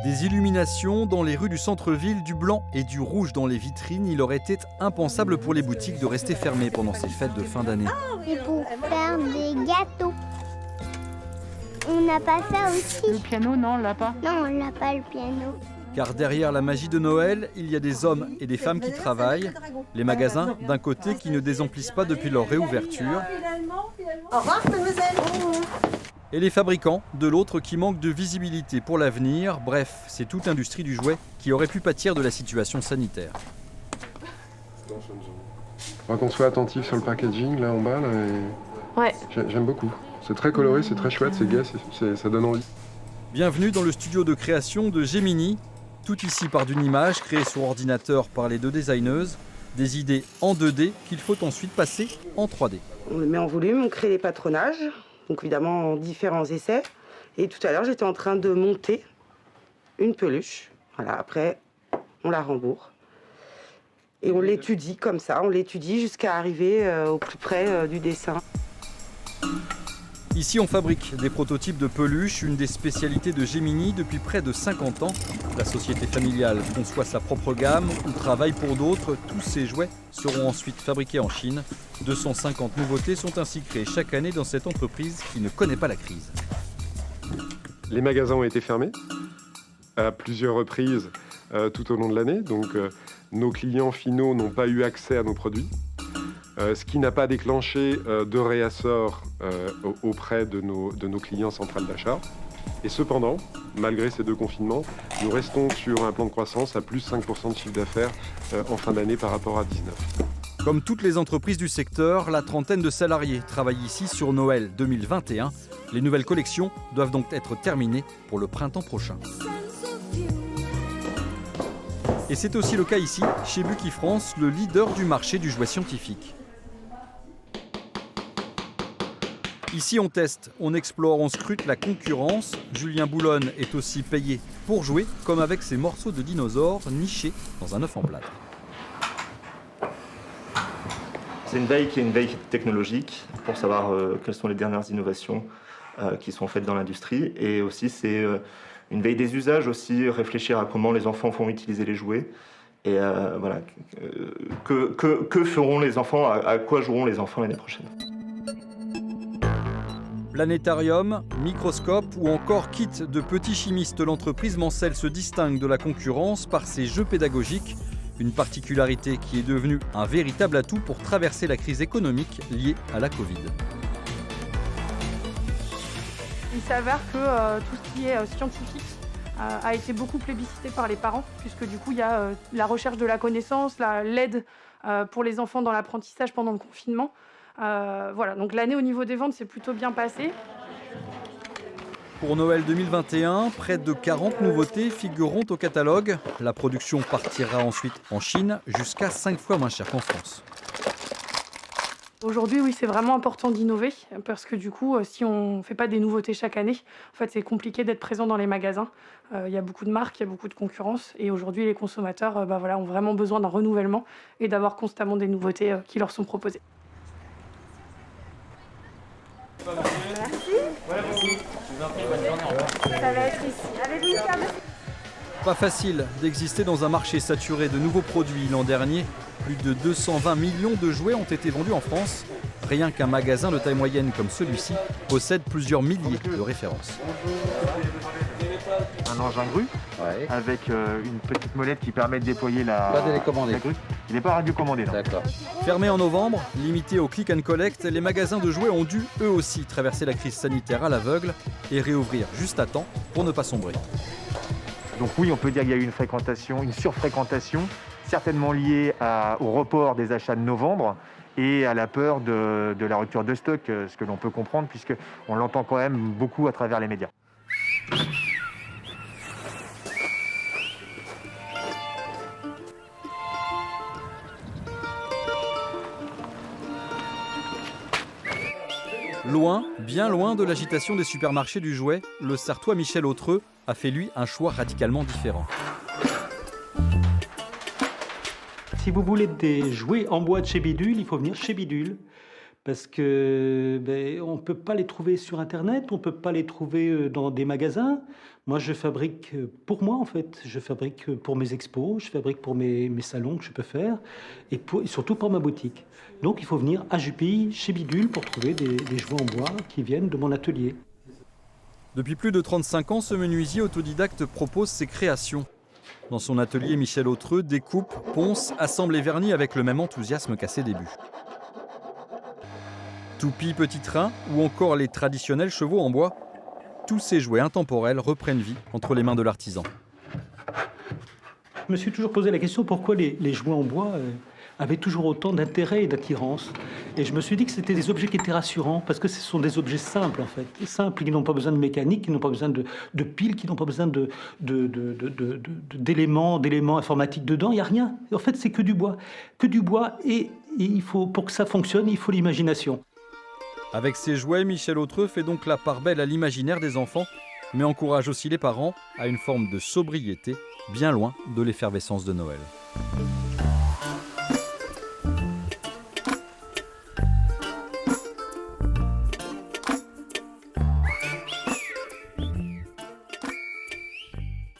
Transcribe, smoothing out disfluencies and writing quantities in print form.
Des illuminations dans les rues du centre-ville, du blanc et du rouge dans les vitrines. Il aurait été impensable pour les boutiques de rester fermées pendant ces fêtes de fin d'année. C'est pour faire des gâteaux. On n'a pas ça aussi. Le piano, non, on l'a pas. Non, on n'a pas le piano. Car derrière la magie de Noël, il y a des hommes et des femmes qui travaillent. Les magasins, d'un côté, qui ne désemplissent pas depuis leur réouverture. Au revoir, mademoiselle. Et les fabricants, de l'autre, qui manquent de visibilité pour l'avenir. Bref, c'est toute l'industrie du jouet qui aurait pu pâtir de la situation sanitaire. Il faudra qu'on soit attentif sur le packaging, là en bas. Là, et... Ouais. J'aime beaucoup. C'est très coloré, c'est très chouette, c'est gai, ça donne envie. Bienvenue dans le studio de création de Gemini. Tout ici part d'une image créée sur ordinateur par les deux designeuses. Des idées en 2D qu'il faut ensuite passer en 3D. On le met en volume, on crée les patronages, donc évidemment en différents essais. Et tout à l'heure, j'étais en train de monter une peluche. Voilà, après, on la rembourre. Et on l'étudie comme ça, on l'étudie jusqu'à arriver au plus près du dessin. Ici, on fabrique des prototypes de peluches, une des spécialités de Gemini depuis près de 50 ans. La société familiale conçoit sa propre gamme ou travaille pour d'autres. Tous ces jouets seront ensuite fabriqués en Chine. 250 nouveautés sont ainsi créées chaque année dans cette entreprise qui ne connaît pas la crise. Les magasins ont été fermés à plusieurs reprises tout au long de l'année. Donc nos clients finaux n'ont pas eu accès à nos produits. Ce qui n'a pas déclenché de réassort auprès de nos clients centrales d'achat. Et cependant, malgré ces deux confinements, nous restons sur un plan de croissance à plus 5% de chiffre d'affaires en fin d'année par rapport à 2019. Comme toutes les entreprises du secteur, la trentaine de salariés travaillent ici sur Noël 2021. Les nouvelles collections doivent donc être terminées pour le printemps prochain. Et c'est aussi le cas ici, chez Bucky France, le leader du marché du jouet scientifique. Ici, on teste, on explore, on scrute la concurrence. Julien Boulonne est aussi payé pour jouer, comme avec ses morceaux de dinosaures nichés dans un œuf en plâtre. C'est une veille qui est une veille technologique pour savoir quelles sont les dernières innovations qui sont faites dans l'industrie. Et aussi, c'est une veille des usages aussi, réfléchir à comment les enfants vont utiliser les jouets. Et voilà, que feront les enfants, à quoi joueront les enfants l'année prochaine. Planétarium, microscope ou encore kit de petits chimistes, l'entreprise Mancel se distingue de la concurrence par ses jeux pédagogiques. Une particularité qui est devenue un véritable atout pour traverser la crise économique liée à la Covid. Il s'avère que tout ce qui est scientifique a été beaucoup plébiscité par les parents, puisque du coup il y a la recherche de la connaissance, l'aide pour les enfants dans l'apprentissage pendant le confinement. Voilà, donc l'année au niveau des ventes s'est plutôt bien passée. Pour Noël 2021, près de 40 nouveautés figureront au catalogue. La production partira ensuite en Chine, jusqu'à 5 fois moins cher qu'en France. Aujourd'hui, oui, c'est vraiment important d'innover, parce que du coup, si on ne fait pas des nouveautés chaque année, en fait, c'est compliqué d'être présent dans les magasins. Il y a beaucoup de marques, il y a beaucoup de concurrence, et aujourd'hui, les consommateurs ont vraiment besoin d'un renouvellement et d'avoir constamment des nouveautés qui leur sont proposées. Merci. Ça va être ici. Avez-vous une carte ? Pas facile d'exister dans un marché saturé de nouveaux produits. L'an dernier, plus de 220 millions de jouets ont été vendus en France. Rien qu'un magasin de taille moyenne comme celui-ci possède plusieurs milliers de références. Un engin grue avec une petite molette qui permet de déployer la grue. Il n'est pas radiocommandé. D'accord. Fermé en novembre, limité au click and collect, les magasins de jouets ont dû eux aussi traverser la crise sanitaire à l'aveugle et réouvrir juste à temps pour ne pas sombrer. Donc oui, on peut dire qu'il y a eu une surfréquentation, certainement liée au report des achats de novembre et à la peur de la rupture de stock, ce que l'on peut comprendre puisqu'on l'entend quand même beaucoup à travers les médias. Loin, bien loin de l'agitation des supermarchés du jouet, le Sartois Michel Autreux a fait lui un choix radicalement différent. Si vous voulez des jouets en bois de chez Bidule, il faut venir chez Bidule. parce que on ne peut pas les trouver sur Internet, on ne peut pas les trouver dans des magasins. Moi, je fabrique pour moi, en fait. Je fabrique pour mes expos, je fabrique pour mes salons que je peux faire, et surtout pour ma boutique. Donc, il faut venir à Jupille, chez Bidule, pour trouver des jouets en bois qui viennent de mon atelier. Depuis plus de 35 ans, ce menuisier autodidacte propose ses créations. Dans son atelier, Michel Autreux découpe, ponce, assemble et vernit avec le même enthousiasme qu'à ses débuts. Toupie, petit train ou encore les traditionnels chevaux en bois, tous ces jouets intemporels reprennent vie entre les mains de l'artisan. Je me suis toujours posé la question pourquoi les jouets en bois avaient toujours autant d'intérêt et d'attirance. Et je me suis dit que c'était des objets qui étaient rassurants, parce que ce sont des objets simples, en fait. Simples, qui n'ont pas besoin de mécanique, qui n'ont pas besoin de piles, qui n'ont pas besoin d'éléments informatiques dedans. Il n'y a rien. En fait, c'est que du bois. Que du bois, et il faut, pour que ça fonctionne, il faut l'imagination. Avec ses jouets, Michel Autreux fait donc la part belle à l'imaginaire des enfants, mais encourage aussi les parents à une forme de sobriété, bien loin de l'effervescence de Noël.